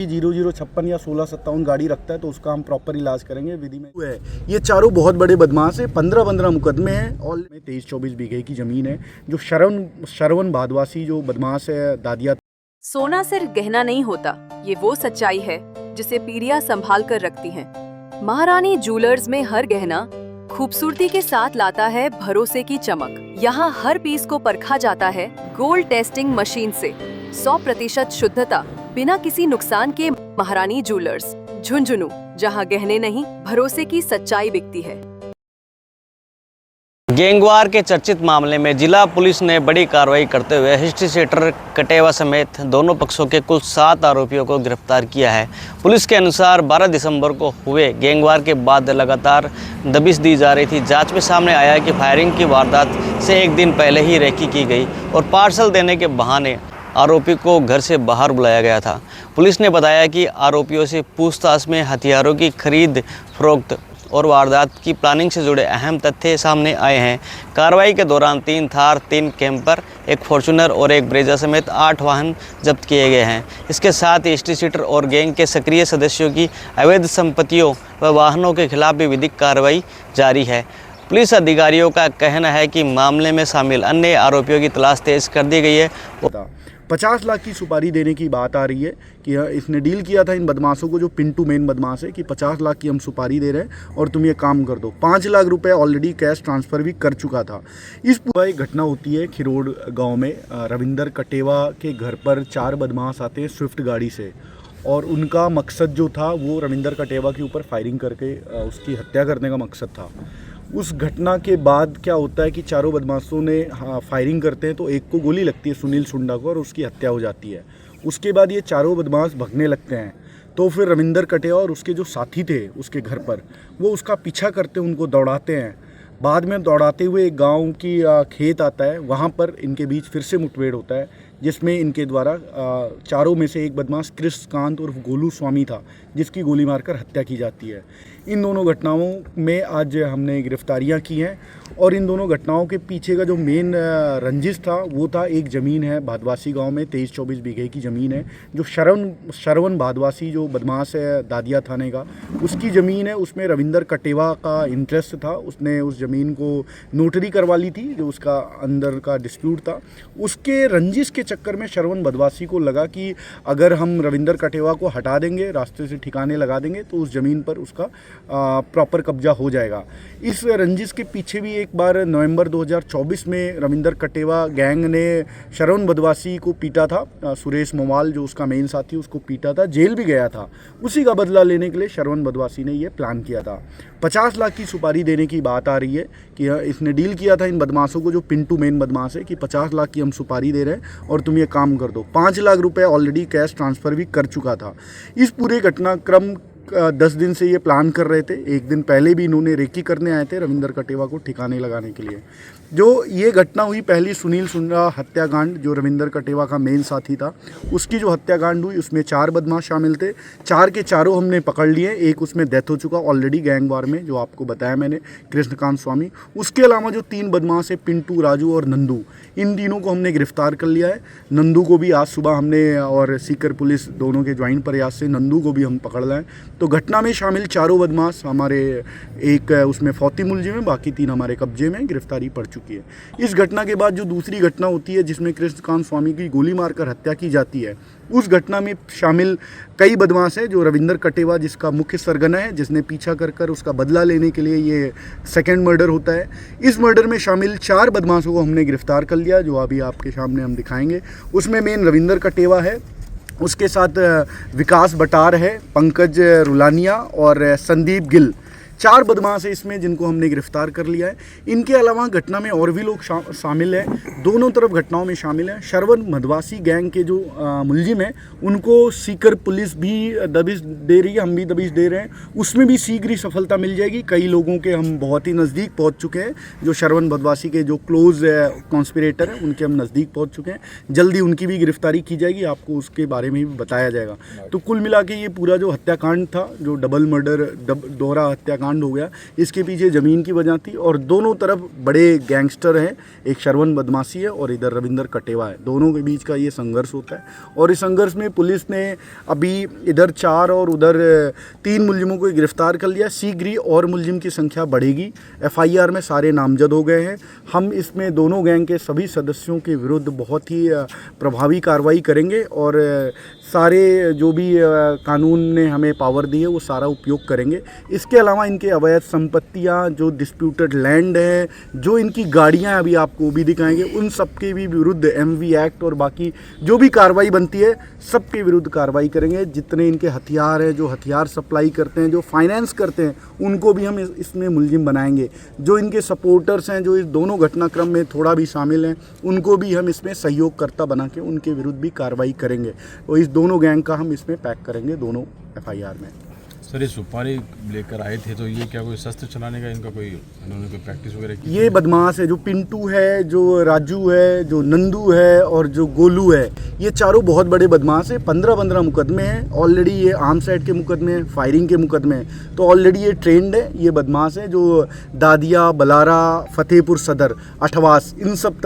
0056 या 1657 गाड़ी रखता है तो उसका हम प्रॉपर इलाज करेंगे विधि में। ये चारों बहुत बड़े बदमाश है, 15 मुकदमे हैं और 23-24 बीघे की ज़मीन है। जो श्रवण भादवासी जो बदमाश है दादिया। सोना सिर्फ गहना नहीं होता, ये वो सच्चाई है जिसे पीढ़ियां संभाल कर रखती हैं। महारानी ज्वेलर्स में हर गहना खूबसूरती के साथ लाता है भरोसे की चमक। यहाँ हर पीस को परखा जाता है गोल्ड टेस्टिंग मशीन से। 100% शुद्धता बिना किसी नुकसान के। महारानी ज्वेलर्स, झुंझुनू, जहाँ गहने नहीं भरोसे की सच्चाई बिकती है। गैंगवार के चर्चित मामले में जिला पुलिस ने बड़ी कार्रवाई करते हुए हिस्ट्री सेटर कटेवा समेत दोनों पक्षों के कुल 7 आरोपियों को गिरफ्तार किया है। पुलिस के अनुसार 12 दिसंबर को हुए गैंगवार के बाद लगातार दबिश दी जा रही थी। जांच में सामने आया कि फायरिंग की वारदात से एक दिन पहले ही रेकी की गई और पार्सल देने के बहाने आरोपी को घर से बाहर बुलाया गया था। पुलिस ने बताया कि आरोपियों से पूछताछ में हथियारों की खरीद फरोख्त और वारदात की प्लानिंग से जुड़े अहम तथ्य सामने आए हैं। कार्रवाई के दौरान 3 थार, 3 कैंपर, 1 फॉर्च्यूनर और 1 ब्रेजा समेत 8 वाहन जब्त किए गए हैं। इसके साथ ही हिस्ट्री सीटर और गैंग के सक्रिय सदस्यों की अवैध संपत्तियों व वाहनों के खिलाफ भी विधिक कार्रवाई जारी है। पुलिस अधिकारियों का कहना है कि मामले में शामिल अन्य आरोपियों की तलाश तेज कर दी गई है। 50 लाख की सुपारी देने की बात आ रही है कि इसने डील किया था इन बदमाशों को, जो पिंटू मेन बदमाश है, कि 50 लाख की हम सुपारी दे रहे हैं और तुम ये काम कर दो। 5 लाख रुपए ऑलरेडी कैश ट्रांसफ़र भी कर चुका था। इस पूरा एक घटना होती है खिरोड़ गांव में। रविंदर कटेवा के घर पर 4 बदमाश आते हैं स्विफ्ट गाड़ी से और उनका मकसद जो था वो रविंदर कटेवा के ऊपर फायरिंग करके उसकी हत्या करने का मकसद था। उस घटना के बाद क्या होता है कि चारों बदमाशों ने फायरिंग करते हैं तो एक को गोली लगती है सुनील सुंडा को और उसकी हत्या हो जाती है। उसके बाद ये चारों बदमाश भगने लगते हैं तो फिर रविंदर कटेवा और उसके जो साथी थे उसके घर पर वो उसका पीछा करते, उनको दौड़ाते हैं। बाद में दौड़ाते हुए एक गांव की खेत आता है, वहाँ पर इनके बीच फिर से मुठभेड़ होता है जिसमें इनके द्वारा चारों में से एक बदमाश कृष्णकांत उर्फ गोलू स्वामी था जिसकी गोली मारकर हत्या की जाती है। इन दोनों घटनाओं में आज हमने गिरफ्तारियां की हैं और इन दोनों घटनाओं के पीछे का जो मेन रंजिश था वो था एक ज़मीन है भादवासी गांव में, 23-24 बीघे की ज़मीन है। जो श्रवण भादवासी जो बदमाश है दादिया थाने का, उसकी ज़मीन है। उसमें रविंदर कटेवा का इंटरेस्ट था। उसने उस ज़मीन को नोटरी करवा ली थी, जो उसका अंदर का डिस्प्यूट था। उसके रंजिश के चक्कर में श्रवण भादवासी को लगा कि अगर हम रविंदर कटेवा को हटा देंगे, रास्ते से ठिकाने लगा देंगे तो उस ज़मीन पर उसका प्रॉपर कब्जा हो जाएगा। इस रंजिश के पीछे भी एक बार नवंबर 2024 में रविंदर कटेवा गैंग ने श्रवण भादवासी को पीटा था। सुरेश मोवाल जो उसका मेन साथी उसको पीटा था, जेल भी गया था। उसी का बदला लेने के लिए श्रवण भादवासी ने ये प्लान किया था। 50 लाख की सुपारी देने की बात आ रही है कि इसने डील किया था इन बदमाशों को, जो पिंटू मेन बदमाश है, कि 50 लाख की हम सुपारी दे रहे हैं और तुम ये काम कर दो। 5 लाख रुपए ऑलरेडी कैश ट्रांसफ़र भी कर चुका था। इस पूरे घटनाक्रम 10 दिन से ये प्लान कर रहे थे। एक दिन पहले भी इन्होंने रेकी करने आए थे रविंदर कटेवा को ठिकाने लगाने के लिए। जो ये घटना हुई पहली सुनील सुंडा हत्याकांड, जो रविंदर कटेवा का मेन साथी था, उसकी जो हत्याकांड हुई उसमें 4 बदमाश शामिल थे। 4 के चारों हमने पकड़ लिए। एक उसमें डेथ हो चुका ऑलरेडी गैंगवार में, जो आपको बताया मैंने, कृष्णकांत स्वामी। उसके अलावा जो 3 बदमाश है पिंटू, राजू और नंदू, इन तीनों को हमने गिरफ्तार कर लिया है। नंदू को भी आज सुबह हमने और सीकर पुलिस दोनों के ज्वाइंट प्रयास से नंदू को भी हम पकड़ लाए। तो घटना में शामिल चारों बदमाश हमारे एक उसमें फौती मुलजिम है, बाकी 3 हमारे कब्जे में गिरफ्तारी पड़ चुकी है। इस घटना के बाद जो दूसरी घटना होती है जिसमें कृष्णकांत स्वामी की गोली मारकर हत्या की जाती है, उस घटना में शामिल कई बदमाश हैं। जो रविंदर कटेवा जिसका मुख्य सरगना है, जिसने पीछा कर उसका बदला लेने के लिए ये सेकंड मर्डर होता है। इस मर्डर में शामिल 4 बदमाशों को हमने गिरफ्तार कर लिया, जो अभी आपके सामने हम दिखाएंगे। उसमें मेन रविंदर कटेवा है, उसके साथ विकास बटार है, पंकज रुलानिया और संदीप गिल। 4 बदमाश है इसमें जिनको हमने गिरफ्तार कर लिया है। इनके अलावा घटना में और भी लोग शामिल हैं, दोनों तरफ घटनाओं में शामिल हैं। श्रवण भादवासी गैंग के जो मुलजिम हैं उनको सीकर पुलिस भी दबिश दे रही है, हम भी दबिश दे रहे हैं। उसमें भी शीघ्र ही सफलता मिल जाएगी। कई लोगों के हम बहुत ही नज़दीक पहुंच चुके हैं। जो श्रवण भादवासी के जो क्लोज कॉन्स्पिरेटर हैं उनके हम नज़दीक पहुँच चुके हैं। जल्दी उनकी भी गिरफ्तारी की जाएगी, आपको उसके बारे में भी बताया जाएगा। तो कुल मिला के ये पूरा जो हत्याकांड था, जो डबल मर्डर, दोहरा हत्याकांड कांड हो गया, इसके पीछे ज़मीन की वजह थी। और दोनों तरफ बड़े गैंगस्टर हैं, एक श्रवण बदमाशी है और इधर रविंदर कटेवा है, दोनों के बीच का ये संघर्ष होता है। और इस संघर्ष में पुलिस ने अभी इधर 4 और उधर 3 मुलजिमों को गिरफ्तार कर लिया। शीघ्र ही और मुलजिम की संख्या बढ़ेगी। FIR में सारे नामजद हो गए हैं। हम इसमें दोनों गैंग के सभी सदस्यों के विरुद्ध बहुत ही प्रभावी कार्रवाई करेंगे और सारे जो भी कानून ने हमें पावर दी है वो सारा उपयोग करेंगे। इसके अलावा इनके अवैध संपत्तियां, जो डिस्प्यूटेड लैंड है, जो इनकी गाड़ियां अभी आपको वो भी दिखाएंगे, उन सब के भी विरुद्ध MV एक्ट और बाकी जो भी कार्रवाई बनती है सबके विरुद्ध कार्रवाई करेंगे। जितने इनके हथियार हैं, जो हथियार सप्लाई करते हैं, जो फाइनेंस करते हैं, उनको भी हम इसमें मुलजिम बनाएंगे। जो इनके सपोर्टर्स हैं, जो इस दोनों घटनाक्रम में थोड़ा भी शामिल हैं, उनको भी हम इसमें सहयोगकर्ता बना के उनके विरुद्ध भी कार्रवाई करेंगे। और इस दोनों गैंग का हम इसमें पैक करेंगे दोनों FIR में। सर, ये सुपारी लेकर आए थे तो ये क्या कोई शस्त्र चलाने का इनका कोई इन्होंने कोई प्रैक्टिस वगैरह की? ये बदमाश है, जो पिंटू है, जो राजू है, जो नंदू है और जो गोलू है, ये चारों बहुत बड़े बदमाश हैं। 15 मुकदमे हैं ऑलरेडी। ये आर्म्स एक्ट के मुकदमे हैं, फायरिंग के मुकदमे हैं, तो ऑलरेडी ये ट्रेंड है। ये बदमाश है जो दादिया, बलारा, फतेहपुर सदर, अठवास, इन सब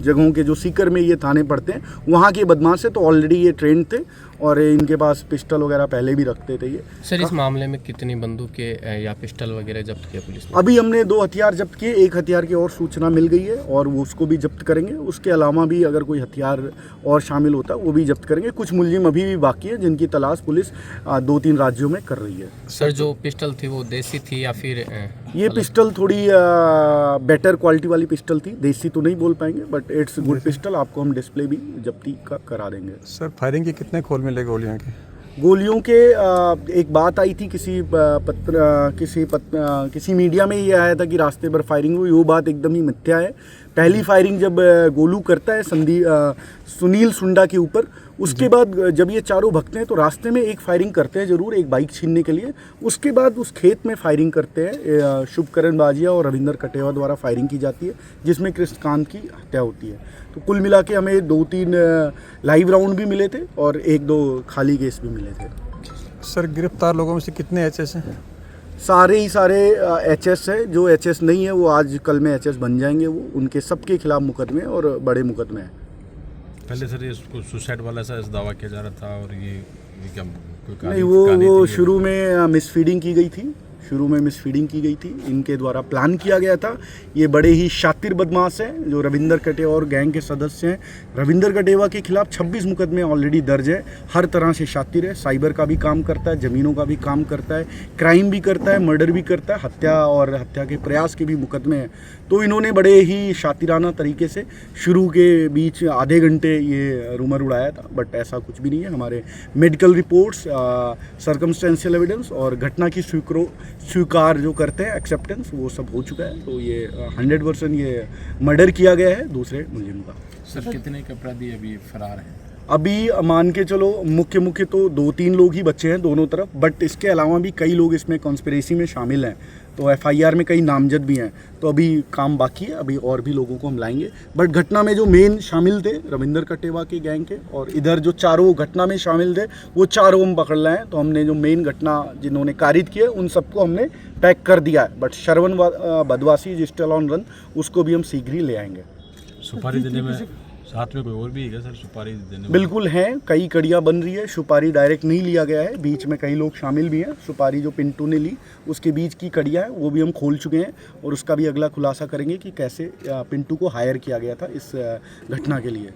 जगहों के जो सीकर में ये थाने पड़ते हैं वहाँ के बदमाश है। तो ऑलरेडी ये ट्रेंड थे और इनके पास पिस्टल वगैरह पहले भी रखते थे ये। सर, इस मामले में कितनी बंदूकें या पिस्टल वगैरह जब्त किया पुलिस ने? अभी हमने 2 हथियार जब्त किए, 1 हथियार की और सूचना मिल गई है और वो उसको भी जब्त करेंगे। उसके अलावा भी अगर कोई हथियार और शामिल होता है वो भी जब्त करेंगे। कुछ मुलजिम अभी भी बाकी है जिनकी तलाश पुलिस 2-3 राज्यों में कर रही है। सर, जो पिस्टल थी वो देसी थी या फिर ये पिस्टल थोड़ी बेटर क्वालिटी वाली पिस्टल थी, देसी तो नहीं बोल पाएंगे बट इट्स गुड पिस्टल। आपको हम डिस्प्ले भी जब्ती का करा देंगे। सर, फायरिंग के कितने खोल मिले गोलियां के? गोलियों के एक बात आई थी किसी मीडिया में ये आया था कि रास्ते पर फायरिंग हुई। वो बात एकदम ही मिथ्या है। पहली फायरिंग जब गोलू करता है सुनील सुंडा के ऊपर, उसके बाद जब ये चारों भगते हैं तो रास्ते में एक फायरिंग करते हैं ज़रूर, एक बाइक छीनने के लिए। उसके बाद उस खेत में फायरिंग करते हैं। शुभकरण बाजिया और रविंदर कटेवा द्वारा फायरिंग की जाती है जिसमें कृष्णकांत की हत्या होती है। तो कुल मिला के हमें 2-3 लाइव राउंड भी मिले थे और 1-2 खाली केस भी मिले थे। सर, गिरफ्तार लोगों में से कितने HS हैं? सारे HS है। जो HS नहीं है वो आज कल में HS बन जाएंगे। वो उनके सबके खिलाफ मुकदमे और बड़े मुकदमे हैं। पहले सर ये सुसाइड वाला सा दावा किया जा रहा था और ये क्या कोई नहीं, वो शुरू में मिसफीडिंग की गई थी। इनके द्वारा प्लान किया गया था। ये बड़े ही शातिर बदमाश हैं जो रविंदर कटेवा और गैंग के सदस्य हैं। रविंदर कटेवा के खिलाफ 26 मुकदमे ऑलरेडी दर्ज है। हर तरह से शातिर है, साइबर का भी काम करता है, ज़मीनों का भी काम करता है, क्राइम भी करता है, मर्डर भी करता है, हत्या और हत्या के प्रयास के भी मुकदमे हैं। तो इन्होंने बड़े ही शातिराना तरीके से शुरू के बीच आधे घंटे ये रूमर उड़ाया था, बट ऐसा कुछ भी नहीं है। हमारे मेडिकल रिपोर्ट्स, सर्कमस्टेंशियल एविडेंस और घटना की स्वीकार जो करते हैं, एक्सेप्टेंस, वो सब हो चुका है। तो ये 100% ये मर्डर किया गया है दूसरे मुलजिम का। सर, कितने अपराधी अभी फरार हैं? अभी मान के चलो मुख्य तो 2-3 लोग ही बचे हैं दोनों तरफ, बट इसके अलावा भी कई लोग इसमें कॉन्स्पिरेसी में शामिल हैं। तो FIR में कई नामजद भी हैं। तो अभी काम बाकी है, अभी और भी लोगों को हम लाएंगे। बट घटना में जो मेन शामिल थे रविंदर कटेवा के गैंग के, और इधर जो चारों घटना में शामिल थे वो चारों हम पकड़ लाए हैं। तो हमने जो मेन घटना जिन्होंने कारित किए उन सबको हमने पैक कर दिया है। बट श्रवण बदवासी जो स्टिल ऑन रन, उसको भी हम शीघ्र ही ले आएंगे। सुपारी देने में साथ में कोई और भी है सर? सुपारी देने में बिल्कुल हैं, कई कड़ियाँ बन रही है। सुपारी डायरेक्ट नहीं लिया गया है, बीच में कई लोग शामिल भी हैं। सुपारी जो पिंटू ने ली उसके बीच की कड़ियाँ हैं वो भी हम खोल चुके हैं और उसका भी अगला खुलासा करेंगे कि कैसे पिंटू को हायर किया गया था इस घटना के लिए।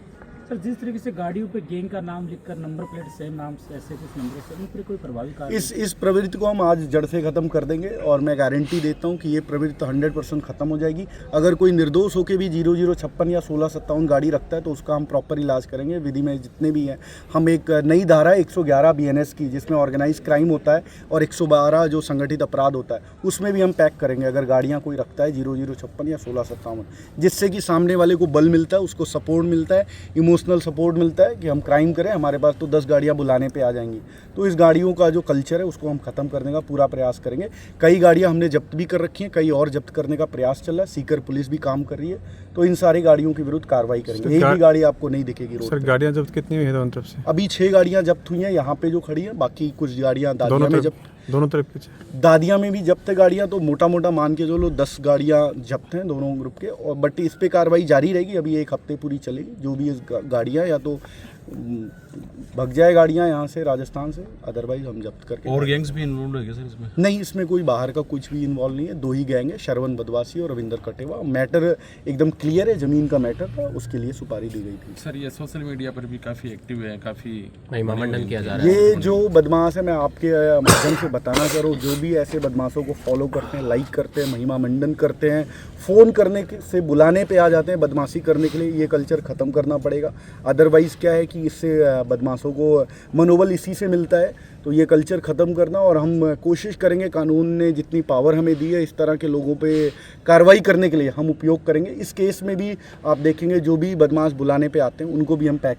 सर, जिस तरीके से गाड़ियों पे गैंग का नाम लिखकर नंबर प्लेट सेम नाम से ऐसे कुछ नंबर से, उन पर कोई प्रभावी कार्य? इस प्रवृत्ति को हम आज जड़ से ख़त्म कर देंगे और मैं गारंटी देता हूं कि ये प्रवृत्ति 100% ख़त्म हो जाएगी। अगर कोई निर्दोष होकर भी 0056 या 1657 गाड़ी रखता है तो उसका हम प्रॉपर इलाज करेंगे। विधि में जितने भी हैं, हम एक नई धारा 111 BNS की, जिसमें ऑर्गेनाइज क्राइम होता है, और 112 जो संगठित अपराध होता है, उसमें भी हम पैक करेंगे अगर गाड़ियाँ कोई रखता है 0056 या 1657, जिससे कि सामने वाले को बल मिलता है, उसको सपोर्ट मिलता है, इमोशनल सपोर्ट मिलता है कि हम क्राइम करें, हमारे पास तो 10 गाड़ियां बुलाने पे आ जाएंगी। तो इस गाड़ियों का जो कल्चर है उसको हम ख़त्म करने का पूरा प्रयास करेंगे। कई गाड़ियां हमने जब्त भी कर रखी हैं, कई और जब्त करने का प्रयास चल रहा है, सीकर पुलिस भी काम कर रही है। तो इन सारी गाड़ियों के विरुद्ध कार्रवाई करेंगे। एक भी गाड़ी आपको नहीं दिखेगी रोड सर पे। गाड़ियाँ जब्त कितनी हुई है दोनों तरफ से? अभी 6 गाड़ियां जब्त हुई हैं यहाँ पे जो खड़ी हैं, बाकी कुछ गाड़ियां दादिया में जब्त, दोनों तरफ की? दादिया में भी जब्त है गाड़ियां। तो मोटा मोटा मान के चलो 10 गाड़ियां जब्त हैं दोनों ग्रुप के। और बट इस पे कार्रवाई जारी रहेगी, अभी 1 हफ्ते पूरी चलेगी। जो भी इस गाड़ियां या तो भग जाए गाड़ियां यहाँ से राजस्थान से, अदरवाइज हम जब्त करके। और गैंग्स भी इन्वॉल्व है क्या सर इसमें? नहीं, इसमें कोई बाहर का कुछ भी इन्वॉल्व नहीं है। 2 ही गैंग है, श्रवण बदवासी और रविंदर कटेवा। मैटर एकदम क्लियर है, ज़मीन का मैटर था, उसके लिए सुपारी दी गई थी। सर ये सोशल मीडिया पर भी काफ़ी एक्टिव है, काफ़ी महिमा मंडन किया जा रहा है। ये जो बदमाश है, मैं आपके माध्यम से बताना चाह रहा हूँ, जो भी ऐसे बदमाशों को फॉलो करते हैं, लाइक करते हैं, महिमा मंडन करते हैं, फ़ोन करने से बुलाने पे आ जाते हैं बदमाशी करने के लिए, ये कल्चर ख़त्म करना पड़ेगा। अदरवाइज़ क्या है कि इससे बदमाशों को मनोबल इसी से मिलता है। तो ये कल्चर ख़त्म करना, और हम कोशिश करेंगे, कानून ने जितनी पावर हमें दी है इस तरह के लोगों पे कार्रवाई करने के लिए हम उपयोग करेंगे। इस केस में भी आप देखेंगे जो भी बदमाश बुलाने पे आते हैं उनको भी हम पैक